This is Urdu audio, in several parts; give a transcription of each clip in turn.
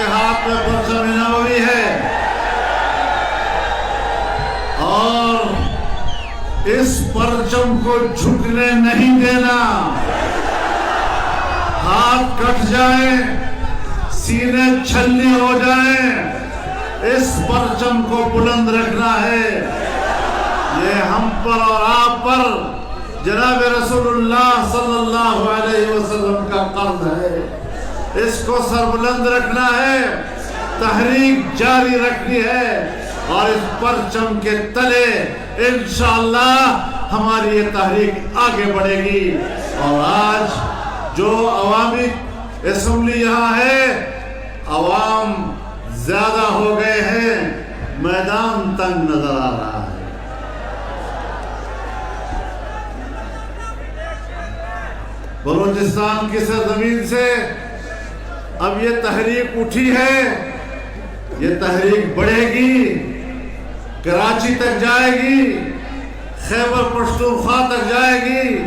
ہاتھ میں پرچم نوری ہے اور اس پرچم کو جھکنے نہیں دینا. ہاتھ کٹ جائیں, سینے چھلنی ہو جائیں, اس پرچم کو بلند رکھنا ہے. یہ ہم پر اور آپ پر جناب رسول اللہ صلی اللہ علیہ وسلم کا قرض ہے. اس کو سربلند رکھنا ہے, تحریک جاری رکھنی ہے, اور اس پرچم کے تلے انشاءاللہ ہماری یہ تحریک آگے بڑھے گی. اور آج جو عوامی اسمبلی یہاں ہے, عوام زیادہ ہو گئے ہیں, میدان تنگ نظر آ رہا ہے. بلوچستان کی سرزمین سے اب یہ تحریک اٹھی ہے, یہ تحریک بڑھے گی, کراچی تک جائے گی, خیبر پختونخوا تک جائے گی,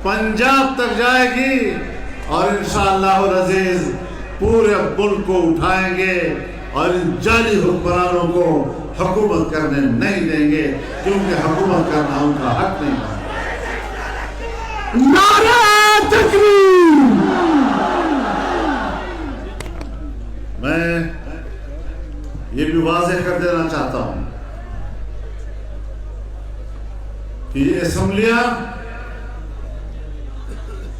پنجاب تک جائے گی, اور انشاءاللہ العزیز پورے ملک کو اٹھائیں گے اور ان جعلی حکمرانوں کو حکومت کرنے نہیں دیں گے, کیونکہ حکومت کرنا ان کا حق نہیں ہے. نعرہ تکبیر. میں یہ بھی واضح کر دینا چاہتا ہوں کہ یہ اسمبلیاں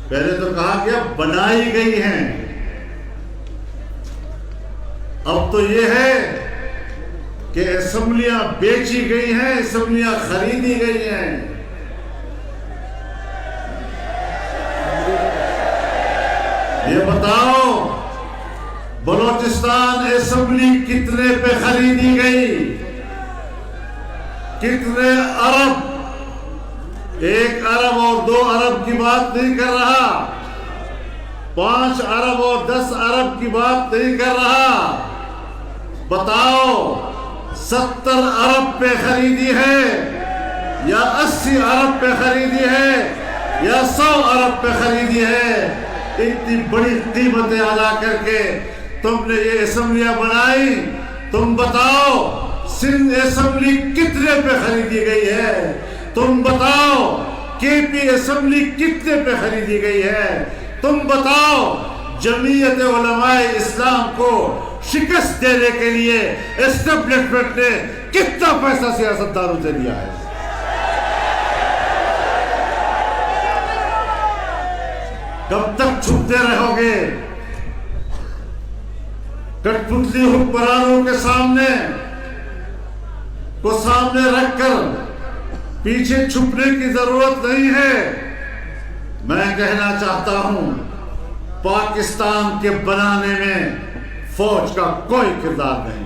پہلے تو کہا گیا بنائی گئی ہیں, اب تو یہ ہے کہ اسمبلیاں بیچی گئی ہیں, اسمبلیاں خریدی گئی ہیں. یہ بتاؤ بلوچستان اسمبلی کتنے پہ خریدی گئی؟ کتنے ارب؟ 1 ارب اور 2 ارب کی بات نہیں کر رہا, 5 ارب اور 10 ارب کی بات نہیں کر رہا. بتاؤ 70 ارب پہ خریدی ہے یا 80 ارب پہ خریدی ہے یا 100 ارب پہ خریدی ہے؟ اتنی بڑی قیمتیں ادا کر کے تم نے یہ اسمبلیاں بنائی. تم بتاؤ سندھ اسمبلی کتنے پہ خریدی گئی ہے؟ تم بتاؤ کے پی اسمبلی کتنے پہ خریدی گئی ہے؟ تم بتاؤ جمعیت علماء اسلام کو شکست دینے کے لیے اسٹیبلشمنٹ نے کتنا پیسہ سیاستدانوں سے لیا ہے؟ کب تک چھپتے رہو گے؟ کٹ پتلی حکمرانوں کے سامنے رکھ کر پیچھے چھپنے کی ضرورت نہیں ہے. میں کہنا چاہتا ہوں پاکستان کے بنانے میں فوج کا کوئی کردار نہیں.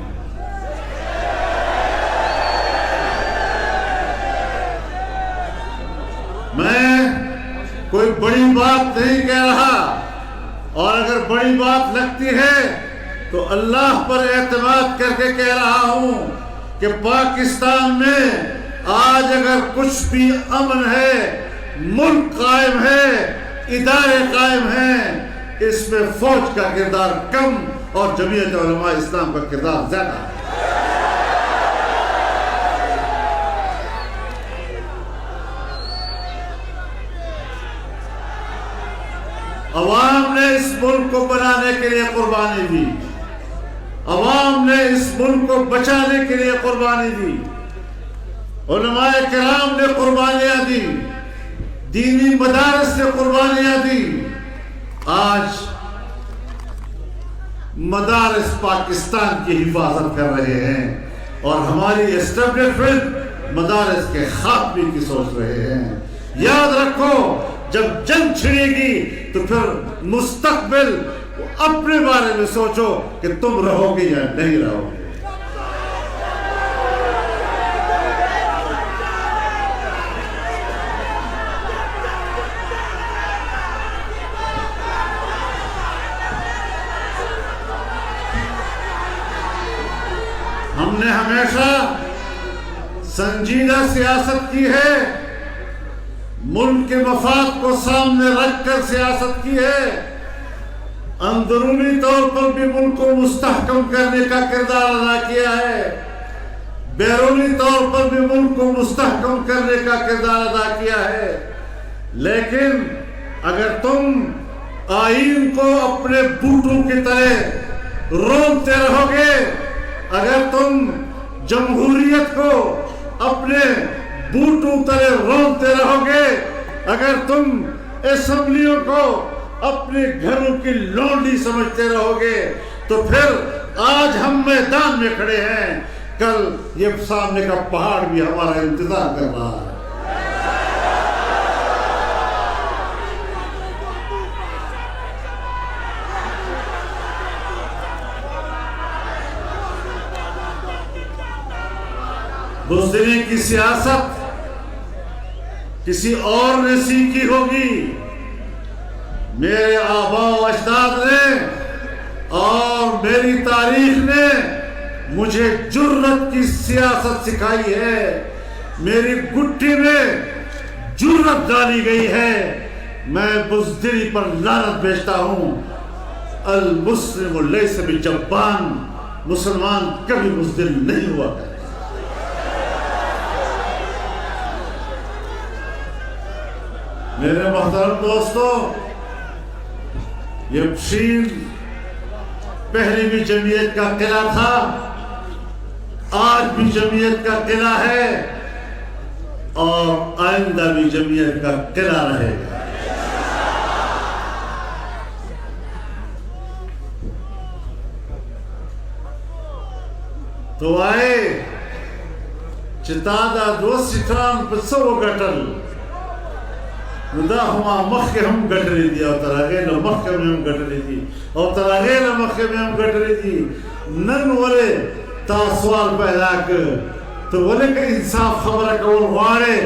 میں کوئی بڑی بات نہیں کہہ رہا, اور اگر بڑی بات لگتی ہے تو اللہ پر اعتماد کر کے کہہ رہا ہوں کہ پاکستان میں آج اگر کچھ بھی امن ہے, ملک قائم ہے, ادارے قائم ہیں, اس میں فوج کا کردار کم اور جمعیت علماء اسلام کا کردار زیادہ ہے. عوام نے اس ملک کو بنانے کے لیے قربانی دی, عوام نے اس ملک کو بچانے کے لیے قربانی دی, علماء کرام نے قربانیاں دی, دینی مدارس نے قربانیاں دی. آج مدارس پاکستان کی حفاظت کر رہے ہیں اور ہماری اسٹیبلشمنٹ مدارس کے خاتمے کی سوچ رہے ہیں. یاد رکھو جب جنگ چھڑے گی تو پھر مستقبل اپنے بارے میں سوچو کہ تم رہو گے یا نہیں رہو گے. ہم نے ہمیشہ سنجیدہ سیاست کی ہے, ملک کے مفاد کو سامنے رکھ کر سیاست کی ہے. اندرونی طور پر بھی ملک کو مستحکم کرنے کا کردار ادا کیا ہے، بیرونی طور پر بھی ملک کو مستحکم کرنے کا کردار ادا کیا ہے۔ لیکن اگر تم آئین کو اپنے بوٹوں کی طرح رونتے رہو گے، اگر تم جمہوریت کو اپنے بوٹوں طرح رونتے رہو گے، اگر تم اسمبلیوں کو اپنے گھروں کی لونڈی سمجھتے رہو گے، تو پھر آج ہم میدان میں کھڑے ہیں، کل یہ سامنے کا پہاڑ بھی ہمارا انتظار کر رہا ہے۔ بزدلی کی سیاست کسی اور نے سیکھی ہوگی، میرے آباء و اجداد نے اور میری تاریخ نے مجھے جرت کی سیاست سکھائی ہے، میری گٹھی میں جرت ڈالی گئی ہے۔ میں بزدلی پر لعنت بھیجتا ہوں۔ المسلم لیس بجبان، مسلمان کبھی بزدل نہیں ہوا کرتا۔ میرے محترم دوستو، یہ پشین پہلی بھی جمعیت کا قلعہ تھا، آج بھی جمعیت کا قلعہ ہے اور آئندہ بھی جمعیت کا قلعہ رہے گا۔ تو آئے چتادا دو سٹران پسو گٹل ندا ہما مخی ہم گٹری دی اور تراغیل مخی میں ہم گٹری دی اور تراغیل مخی میں ہم گٹری دی۔ نن والے تا سوال پیدا کر تو والے کا انصاف خبر کول غاڑے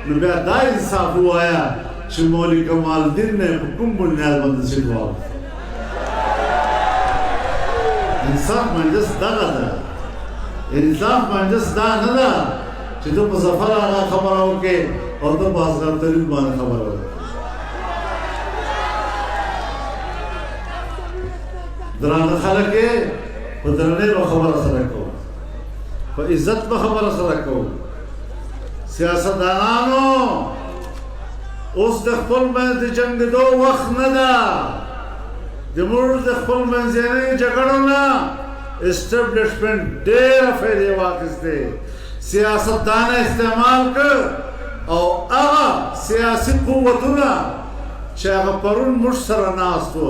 نبیا دا انصاف ہوا آیا چھ مولی کمال دن نے حکم بنیاد بند سکھوا۔ انصاف منجس دا ندا، انصاف منجس دا ندا چھ تو مظفر آگا خبر ہو کے اور تو بازگار ترین بانے خبر ہو۔ دران خلقے درنے با خبر اثر رکھو، با عزت با خبر اثر رکھو۔ سیاست دانانو اس دخل میں دی جنگ دو وقت ندا، دی مرد دخل میں زینے جگڑو نا، اسٹیبلشمنٹ دیر فیدے واقعستے سیاست دانا استعمال کر اور آغا سیاسی قوتنا چاہا پرون مشتر ناستو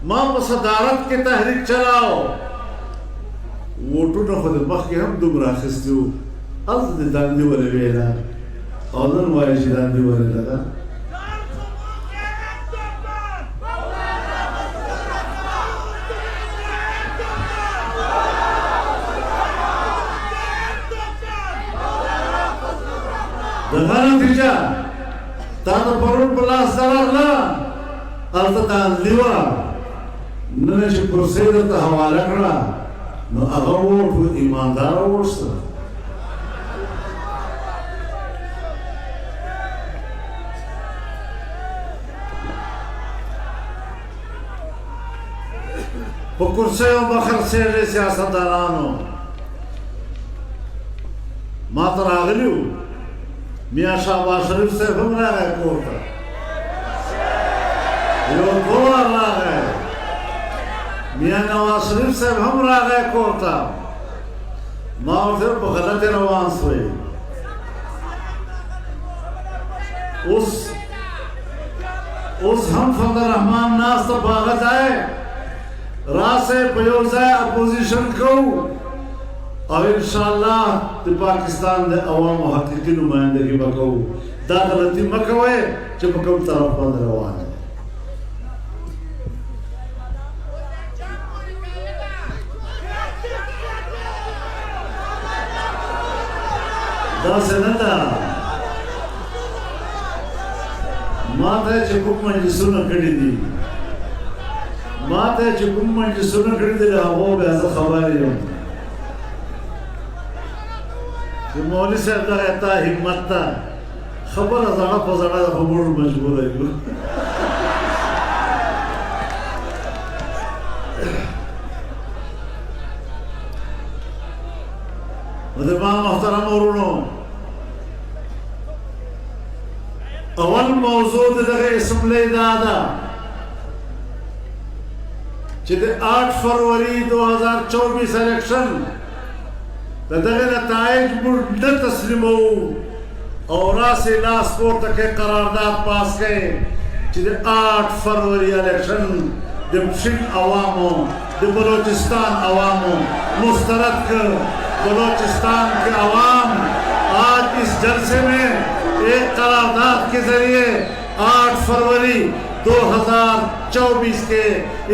ماں صدارت کی تحریک چلاؤ، ووٹو نا خود مخ کے ہم دم راخستیو از دی داندی والے وینا اولن وائشی داندی والے لگا۔ دغه نتیجه تا د پرون په لاس درغله هلته داندلي وه، نن چې کرسۍ درته حواله کړه نو هغه ووټ ایمانداره ووټ سره په کرسیو به خرڅېږي سیاستدانانو. ما ته راغلي وو میاں شہباز شریف صاحب ہم رہ گئے کورٹ یو دو بار رہ گئے، میاں نواز شریف صاحب ہم رہ گئے کورٹ ماں پھر بغلط روان سوئی اس ہم فضل رحمان ناس تو باغت آئے راہ سے پیوزائے اپوزیشن کو اور انشاءاللہ دی پاکستان دے عوام و حقیقی نمائندگی بکو دا غلطی مکوئے جو بکم طرف بند روان ہے۔ دا سے ندا مات ہے چکم مجلسونا کڑی دی، مات ہے چکم مجلسونا کڑی دی لہا وہ بیازا خبری ہوں کہ مولی صاحب دا رہتا حکمت تا خبر ازاڑا پزاڑا دا خبر مجبور ہے۔ مدرمان محترم ورونو اول موضوع دغه اسمبلی دادا چې د 8 فروری 2024 الیکشن دغه نتائج موږ نه تسلیمو او راسه لاس پورته کې قرارداد پاس کړي چې د 8 فروری الیکشن د پشین عوامو د بلوچستان عوامو مسترد کر بلوچستان کے عوام آج اس جلسے میں ایک قرارداد کے ذریعے 8 فروری 2024 کے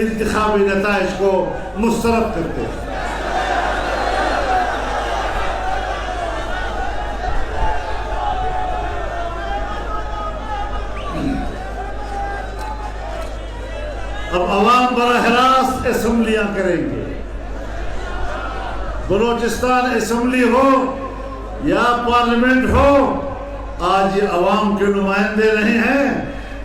انتخابی نتائج کو مسترد کرتے ہیں. اب عوام براہ راست اسمبلیاں کریں گے. بلوچستان اسمبلی ہو یا پارلیمنٹ ہو آج یہ عوام کے نمائندے نہیں ہیں,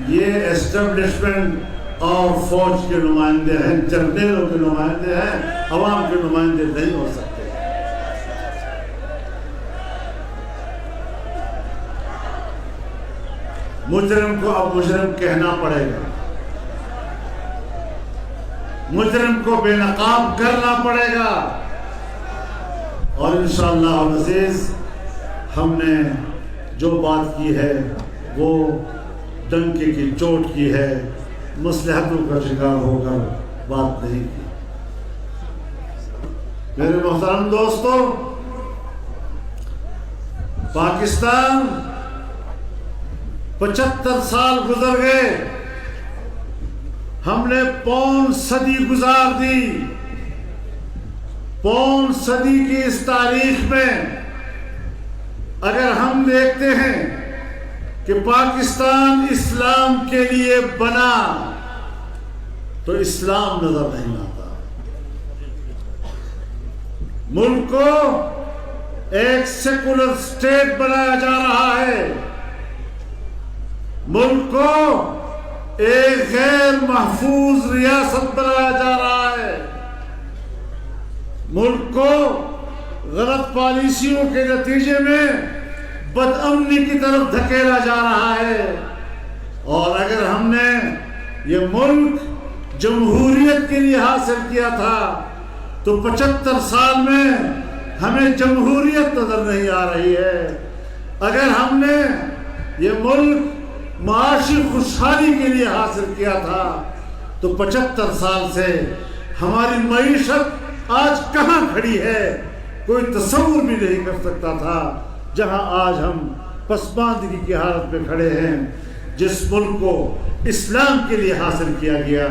یہ اسٹیبلشمنٹ اور فوج کے نمائندے ہیں, جرنیلوں کے نمائندے ہیں, عوام کے نمائندے نہیں ہو سکتے. مجرم کو اب مجرم کہنا پڑے گا, مجرم کو بے نقاب کرنا پڑے گا. اور انشاءاللہ العزیز ہم نے جو بات کی ہے وہ ڈنکے کی چوٹ کی ہے, مصلحتوں کا شکار ہو کر بات نہیں کی. میرے محترم دوستو, پاکستان 75 سال گزر گئے, ہم نے پون صدی گزار دی. پون صدی کی اس تاریخ میں اگر ہم دیکھتے ہیں کہ پاکستان اسلام کے لیے بنا تو اسلام نظر نہیں آتا. ملک کو ایک سیکولر اسٹیٹ بنایا جا رہا ہے, ملک کو ایک غیر محفوظ ریاست بنایا جا رہا ہے, ملک کو غلط پالیسیوں کے نتیجے میں بدامنی کی طرف دھکیلا جا رہا ہے. اور اگر ہم نے یہ ملک جمہوریت کے لیے حاصل کیا تھا تو 75 سال میں ہمیں جمہوریت نظر نہیں آ رہی ہے. اگر ہم نے یہ ملک معاشی خوشحالی کے لیے حاصل کیا تھا تو 75 سال سے ہماری معیشت آج کہاں کھڑی ہے کوئی تصور بھی نہیں کر سکتا تھا. جہاں آج ہم پسماندگی کی حالت میں کھڑے ہیں, جس ملک کو اسلام کے لیے حاصل کیا گیا,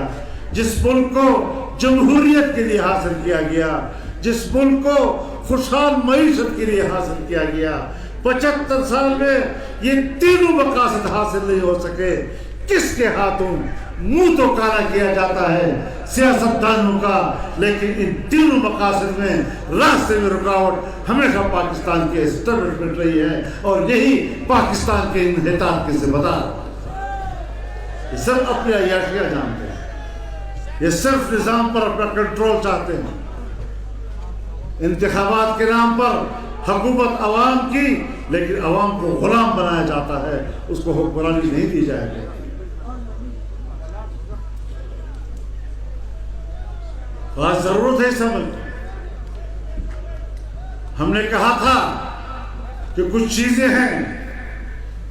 جس ملک کو جمہوریت کے لیے حاصل کیا گیا, جس ملک کو خوشحال معیشت کے لیے حاصل کیا گیا, 75 سال میں یہ تینوں مقاصد حاصل نہیں ہو سکے. کس کے ہاتھوں منہ تو کالا کیا جاتا ہے سیاستدانوں کا, لیکن ان تینوں مقاصد میں راستے میں رکاوٹ ہمیشہ پاکستان کی اسٹیبلشمنٹ رہی ہے, اور یہی پاکستان کے انحطاط کے ذمہ دار. یہ سب اپنی عیاشیاں جانتے ہیں, یہ صرف نظام پر اپنا کنٹرول چاہتے ہیں. انتخابات کے نام پر حکومت عوام کی, لیکن عوام کو غلام بنایا جاتا ہے, اس کو حکمرانی نہیں دی جائے گی. آج ضرورت ہے سمجھ. ہم نے کہا تھا کہ کچھ چیزیں ہیں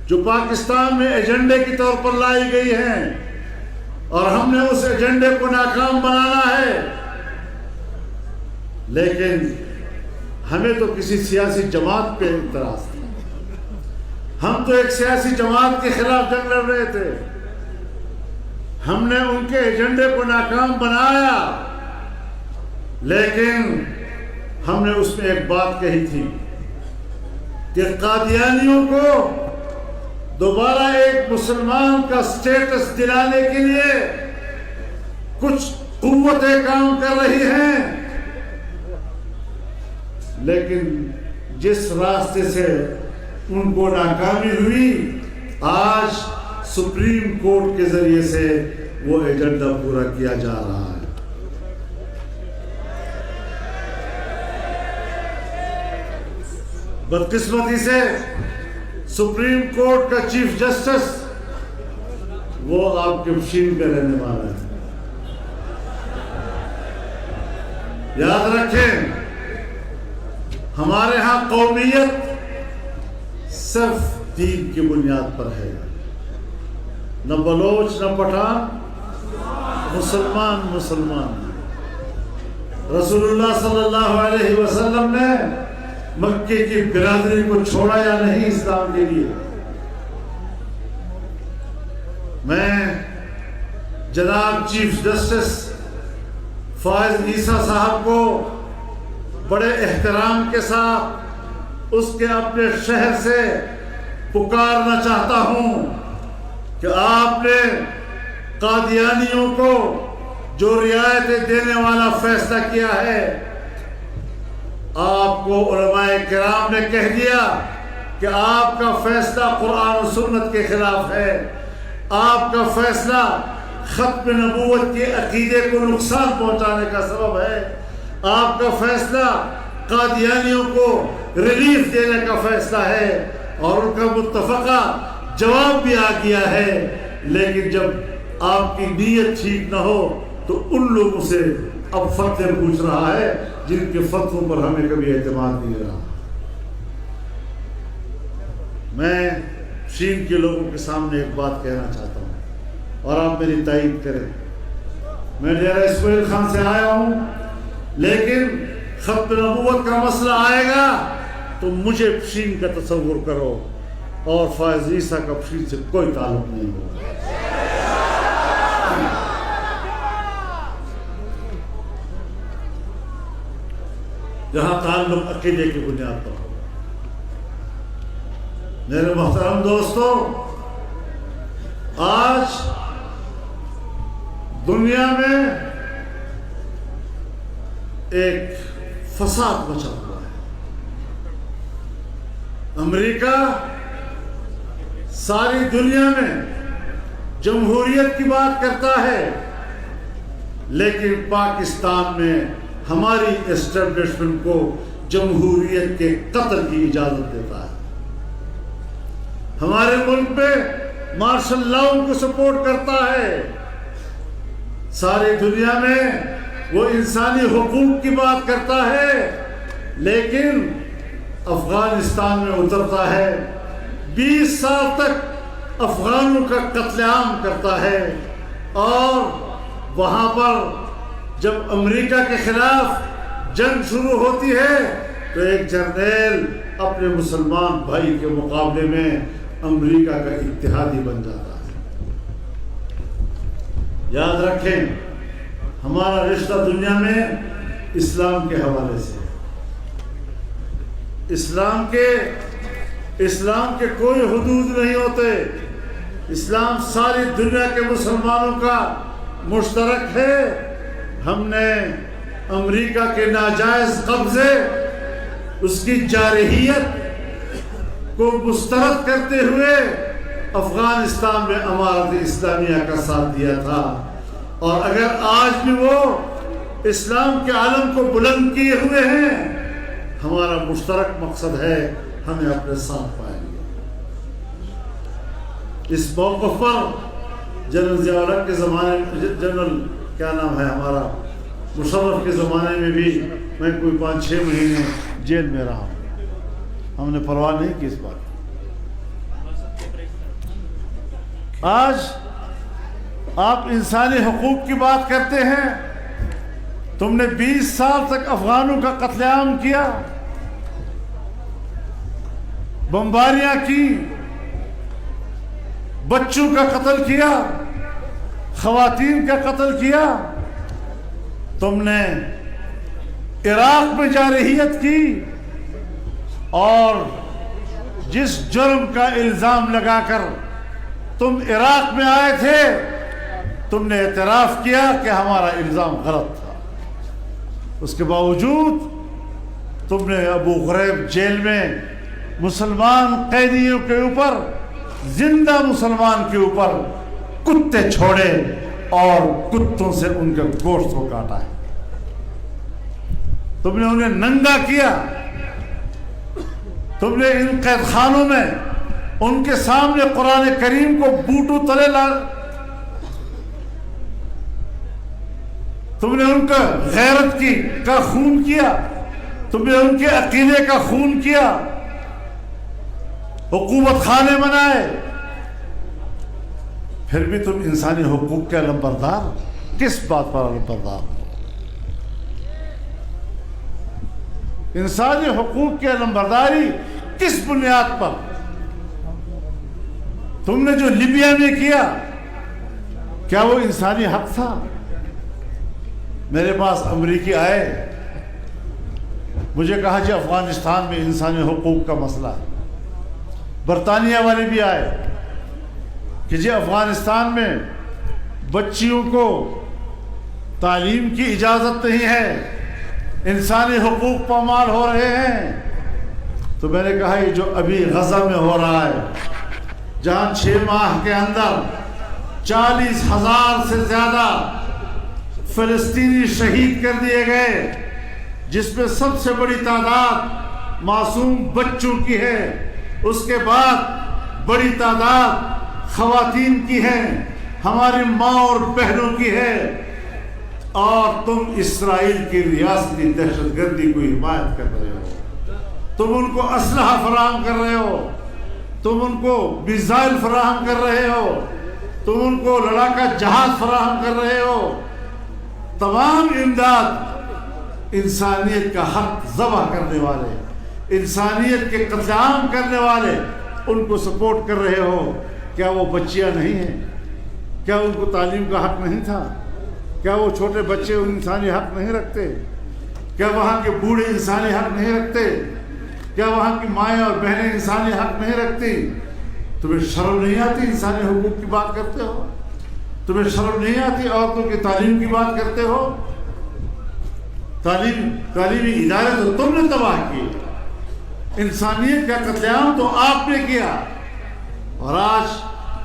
جو پاکستان میں ایجنڈے کی طور پر لائی گئی ہیں, اور ہم نے اس ایجنڈے کو ناکام بنانا ہے. لیکن ہمیں تو کسی سیاسی جماعت پہ اعتراض تھا, ہم تو ایک سیاسی جماعت کے خلاف جنگ لڑ رہے تھے. ہم نے ان کے ایجنڈے کو ناکام بنایا, لیکن ہم نے اس میں ایک بات کہی تھی کہ قادیانیوں کو دوبارہ ایک مسلمان کا سٹیٹس دلانے کے لیے کچھ قوتیں کام کر رہی ہیں, لیکن جس راستے سے ان کو ناکامی ہوئی, آج سپریم کورٹ کے ذریعے سے وہ ایجنڈا پورا کیا جا رہا ہے. بدقسمتی سے سپریم کورٹ کا چیف جسٹس وہ آپ کے پشین کا رہنے والا ہے. یاد رکھیں ہمارے ہاں قومیت صرف دین کی بنیاد پر ہے. نہ بلوچ نہ پٹھان، مسلمان مسلمان. رسول اللہ صلی اللہ علیہ وسلم نے مکے کی برادری کو چھوڑا یا نہیں اسلام کے لیے. میں جناب چیف جسٹس فائز عیسیٰ صاحب کو بڑے احترام کے ساتھ اس کے اپنے شہر سے پکارنا چاہتا ہوں کہ آپ نے قادیانیوں کو جو رعایتیں دینے والا فیصلہ کیا ہے، آپ کو علماء کرام نے کہہ دیا کہ آپ کا فیصلہ قرآن و سنت کے خلاف ہے، آپ کا فیصلہ ختم نبوت کے عقیدے کو نقصان پہنچانے کا سبب ہے، آپ کا فیصلہ قادیانیوں کو ریلیف دینے کا فیصلہ ہے، اور ان کا متفقہ جواب بھی آ گیا ہے. لیکن جب آپ کی نیت ٹھیک نہ ہو تو ان لوگوں سے اب فتوے پوچھ رہا ہے جن کے فتووں پر ہمیں کبھی اعتماد نہیں رہا. میں چین کے لوگوں کے سامنے ایک بات کہنا چاہتا ہوں اور آپ میری تائید کریں. میں ڈیرہ اسماعیل خان سے آیا ہوں، لیکن ختم نبوت کا مسئلہ آئے گا تو مجھے پشین کا تصور کرو اور فائز عیسیٰ کا پشین سے کوئی تعلق نہیں ہوگا. جہاں تعلق عقیدے کی بنیاد پر ہو. میرے محترم دوستو، آج دنیا میں ایک فساد مچا ہوا ہے. امریکہ ساری دنیا میں جمہوریت کی بات کرتا ہے، لیکن پاکستان میں ہماری اسٹیبلشمنٹ کو جمہوریت کے قتل کی اجازت دیتا ہے. ہمارے ملک میں مارشل لاؤ کو سپورٹ کرتا ہے. ساری دنیا میں وہ انسانی حقوق کی بات کرتا ہے، لیکن افغانستان میں اترتا ہے، 20 سال تک افغانوں کا قتل عام کرتا ہے، اور وہاں پر جب امریکہ کے خلاف جنگ شروع ہوتی ہے تو ایک جرنیل اپنے مسلمان بھائی کے مقابلے میں امریکہ کا اتحادی بن جاتا ہے. یاد رکھیں ہمارا رشتہ دنیا میں اسلام کے حوالے سے. اسلام کے کوئی حدود نہیں ہوتے. اسلام ساری دنیا کے مسلمانوں کا مشترک ہے. ہم نے امریکہ کے ناجائز قبضے، اس کی جارحیت کو مسترد کرتے ہوئے افغانستان میں امارت اسلامیہ کا ساتھ دیا تھا، اور اگر آج بھی وہ اسلام کے عالم کو بلند کیے ہوئے ہیں، ہمارا مشترک مقصد ہے ہمیں اپنے ساتھ پائیں گے. اس موقف پر جنرل ضیاء الحق کے زمانے میں، جنرل کیا نام ہے ہمارا، مشرف کے زمانے میں بھی میں کوئی 5-6 مہینے جیل میں رہا ہوں. ہم نے پرواہ نہیں کی اس بات. آج آپ انسانی حقوق کی بات کرتے ہیں. تم نے 20 سال تک افغانوں کا قتل عام کیا، بمباریاں کی، بچوں کا قتل کیا، خواتین کا قتل کیا. تم نے عراق میں جارحیت کی، اور جس جرم کا الزام لگا کر تم عراق میں آئے تھے، تم نے اعتراف کیا کہ ہمارا الزام غلط تھا. اس کے باوجود تم نے ابو غریب جیل میں مسلمان قیدیوں کے اوپر، زندہ مسلمان کے اوپر کتے چھوڑے اور کتوں سے ان کے گوشت کو کاٹا ہے. تم نے انہیں ننگا کیا. تم نے ان قید خانوں میں ان کے سامنے قرآن کریم کو بوٹو تلے تم نے ان کا غیرت کا خون کیا، تم نے ان کے عقیدے کا خون کیا، حکومت خانے بنائے، پھر بھی تم انسانی حقوق کے علمبردار؟ کس بات پر علمبردار ہو؟ انسانی حقوق کی علمبرداری کس بنیاد پر؟ تم نے جو لیبیا میں کیا، کیا وہ انسانی حق تھا؟ میرے پاس امریکی آئے، مجھے کہا جی افغانستان میں انسانی حقوق کا مسئلہ ہے۔ برطانیہ والے بھی آئے کہ جی افغانستان میں بچیوں کو تعلیم کی اجازت نہیں ہے، انسانی حقوق پامال ہو رہے ہیں۔ تو میں نے کہا یہ جو ابھی غزہ میں ہو رہا ہے، جہاں 6 ماہ کے اندر 40,000 سے زیادہ فلسطینی شہید کر دیے گئے، جس میں سب سے بڑی تعداد معصوم بچوں کی ہے، اس کے بعد بڑی تعداد خواتین کی ہے، ہماری ماں اور بہنوں کی ہے، اور تم اسرائیل کی ریاستی دہشت گردی کو حمایت کر رہے ہو، تم ان کو اسلحہ فراہم کر رہے ہو، تم ان کو میزائل فراہم کر رہے ہو، تم ان کو لڑاکا جہاز فراہم کر رہے ہو۔ تمام امداد انسانیت کا حق ذبح کرنے والے، انسانیت کے قتل عام کرنے والے، ان کو سپورٹ کر رہے ہو۔ کیا وہ بچیاں نہیں ہیں؟ کیا ان کو تعلیم کا حق نہیں تھا؟ کیا وہ چھوٹے بچے انسانی حق نہیں رکھتے؟ کیا وہاں کے بوڑھے انسانی حق نہیں رکھتے؟ کیا وہاں کی مائیں اور بہنیں انسانی حق نہیں رکھتی؟ تمہیں شرم نہیں آتی انسانی حقوق کی بات کرتے ہو؟ تمہیں شرم نہیں آتی عورتوں کی تعلیم کی بات کرتے ہو؟ تعلیمی ادارے تو تم نے تباہ کیے، انسانیت کا قتل عام تو آپ نے کیا، اور آج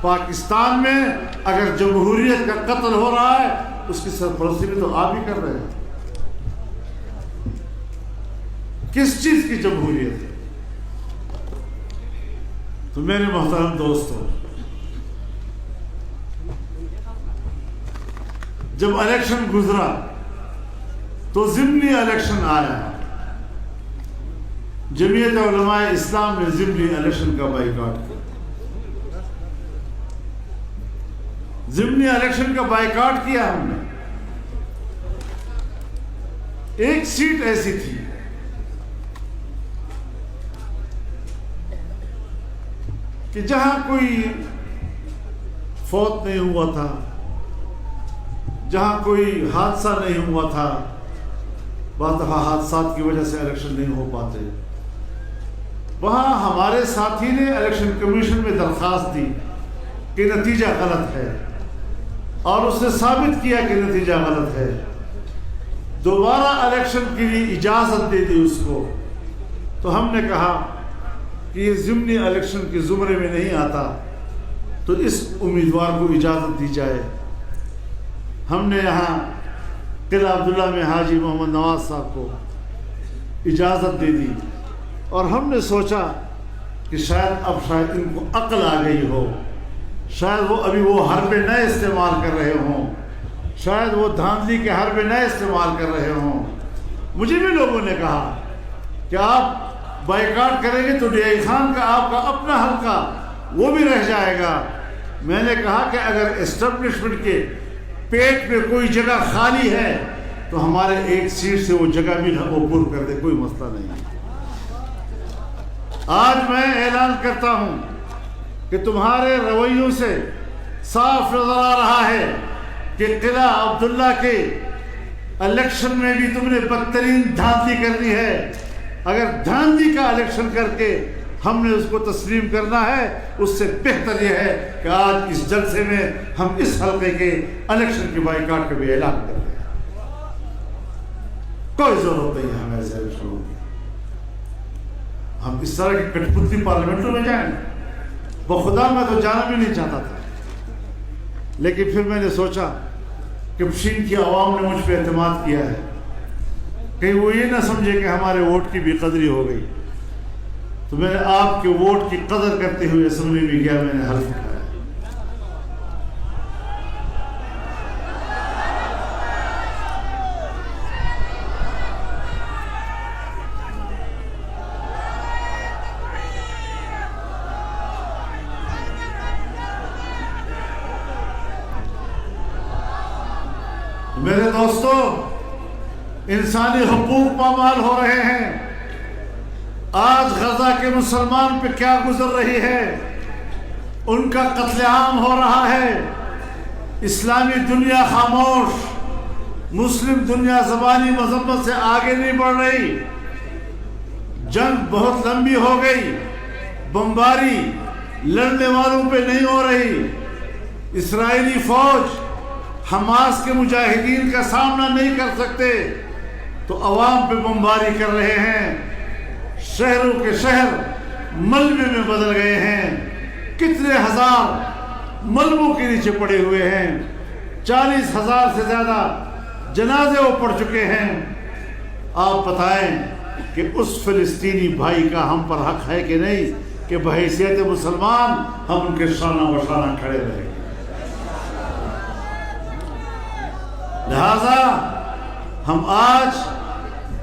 پاکستان میں اگر جمہوریت کا قتل ہو رہا ہے اس کی سرپرستی بھی تو آپ ہی کر رہے ہیں۔ کس چیز کی جمہوریت ہے؟ تو میرے محترم دوستو، جب الیکشن گزرا تو ضمنی الیکشن آیا، جمعیت علماء اسلام نے ضمنی الیکشن کا بائیکاٹ کیا۔ ضمنی الیکشن کا بائیکاٹ کیا ہم نے۔ ایک سیٹ ایسی تھی کہ جہاں کوئی فوت نہیں ہوا تھا، جہاں کوئی حادثہ نہیں ہوا تھا، بعض دفعہ حادثات کی وجہ سے الیکشن نہیں ہو پاتے، وہاں ہمارے ساتھی نے الیکشن کمیشن میں درخواست دی کہ نتیجہ غلط ہے، اور اس نے ثابت کیا کہ نتیجہ غلط ہے۔ دوبارہ الیکشن کے لیے اجازت دے دی اس کو، تو ہم نے کہا کہ یہ ضمنی الیکشن کے زمرے میں نہیں آتا، تو اس امیدوار کو اجازت دی جائے۔ ہم نے یہاں قلعہ عبداللہ میں حاجی محمد نواز صاحب کو اجازت دے دی، اور ہم نے سوچا کہ شاید ان کو عقل آ گئی ہو، شاید وہ ابھی وہ حربے نئے استعمال کر رہے ہوں، شاید وہ دھاندلی کے حربے نئے استعمال کر رہے ہوں۔ مجھے بھی لوگوں نے کہا کہ آپ بائیکاٹ کریں گے تو ڈی آئی خان کا آپ کا اپنا حلقہ وہ بھی رہ جائے گا۔ میں نے کہا کہ اگر اسٹیبلشمنٹ کے پیٹ میں کوئی جگہ خالی ہے تو ہمارے ایک سیٹ سے وہ جگہ بھی وہ پر کر دے، کوئی مسئلہ نہیں۔ آج میں اعلان کرتا ہوں کہ تمہارے رویوں سے صاف نظر آ رہا ہے کہ قلعہ عبداللہ کے الیکشن میں بھی تم نے بدترین دھاندلی کرنی ہے۔ اگر دھاندلی کا الیکشن کر کے ہم نے اس کو تسلیم کرنا ہے، اس سے بہتر یہ ہے کہ آج اس جلسے میں ہم اس حلقے کے الیکشن کے بائیکاٹ کا بھی اعلان کر دیں۔ کوئی ضرورت نہیں ہے ہمیں ایسے الیکشن ہوگی، ہم اس طرح کی کٹ پتلی پارلیمنٹوں میں جائیں، بخدا میں تو جانا بھی نہیں چاہتا تھا، لیکن پھر میں نے سوچا کہ پشین کی عوام نے مجھ پہ اعتماد کیا ہے، کہیں وہ یہ نہ سمجھے کہ ہمارے ووٹ کی بے قدری ہو گئی۔ تو میں نے آپ کے ووٹ کی قدر کرتے ہوئے اسمبلی میں گیا, میں نے حلف اٹھایا. میرے دوستو, انسانی حقوق پامال ہو رہے ہیں. آج غزہ کے مسلمان پہ کیا گزر رہی ہے, ان کا قتل عام ہو رہا ہے. اسلامی دنیا خاموش, مسلم دنیا زبانی مذمت سے آگے نہیں بڑھ رہی. جنگ بہت لمبی ہو گئی, بمباری لڑنے والوں پہ نہیں ہو رہی. اسرائیلی فوج حماس کے مجاہدین کا سامنا نہیں کر سکتے تو عوام پہ بمباری کر رہے ہیں. شہروں کے شہر ملبے میں بدل گئے ہیں. کتنے ہزار ملبوں کے نیچے پڑے ہوئے ہیں. 40,000 سے زیادہ جنازے وہ پڑ چکے ہیں. آپ بتائیں کہ اس فلسطینی بھائی کا ہم پر حق ہے کہ نہیں کہ بحیثیت مسلمان ہم ان کے شانہ بشانہ کھڑے رہیں. لہذا ہم آج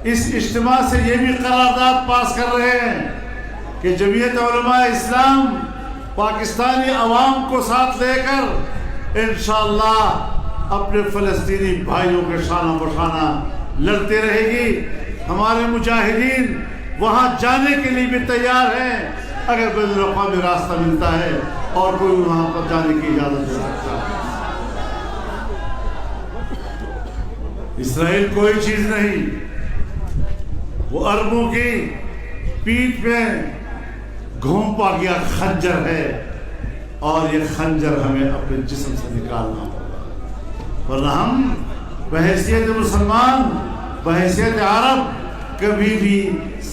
اس اجتماع سے یہ بھی قرارداد پاس کر رہے ہیں کہ جمعیت علماء اسلام پاکستانی عوام کو ساتھ لے کر انشاءاللہ اپنے فلسطینی بھائیوں کے شانہ بشانہ لڑتے رہے گی. ہمارے مجاہدین وہاں جانے کے لیے بھی تیار ہیں اگر بین الاقوامی راستہ ملتا ہے اور کوئی وہاں پر جانے کی اجازت دے سکتا ہے. اسرائیل کوئی چیز نہیں, وہ عربوں کی پیٹھ پہ گھونپا گیا خنجر ہے اور یہ خنجر ہمیں اپنے جسم سے نکالنا ہوگا, ورنہ ہم بحیثیت مسلمان, بحیثیت عرب کبھی بھی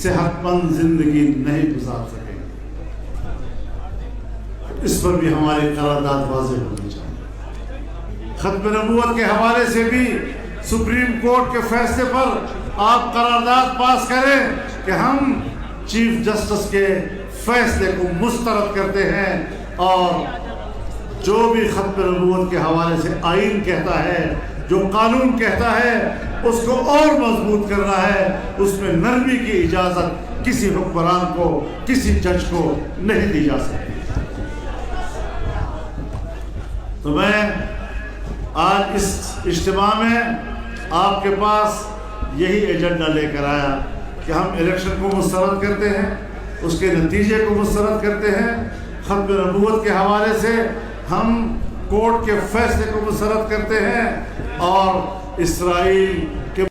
صحت مند زندگی نہیں گزار سکیں گے. اس پر بھی ہماری قرارداد واضح ہونی چاہیے. ختم نبوت کے حوالے سے بھی سپریم کورٹ کے فیصلے پر آپ قرارداد پاس کریں کہ ہم چیف جسٹس کے فیصلے کو مسترد کرتے ہیں اور جو بھی ختم نبوت کے حوالے سے آئین کہتا ہے, جو قانون کہتا ہے, اس کو اور مضبوط کرنا ہے. اس میں نرمی کی اجازت کسی حکمران کو, کسی جج کو نہیں دی جا سکتی. تو میں آج اس اجتماع میں آپ کے پاس یہی ایجنڈا لے کر آیا کہ ہم الیکشن کو مسترد کرتے ہیں, اس کے نتیجے کو مسترد کرتے ہیں. ختم نبوت کے حوالے سے ہم کورٹ کے فیصلے کو مسترد کرتے ہیں اور اسرائیل کے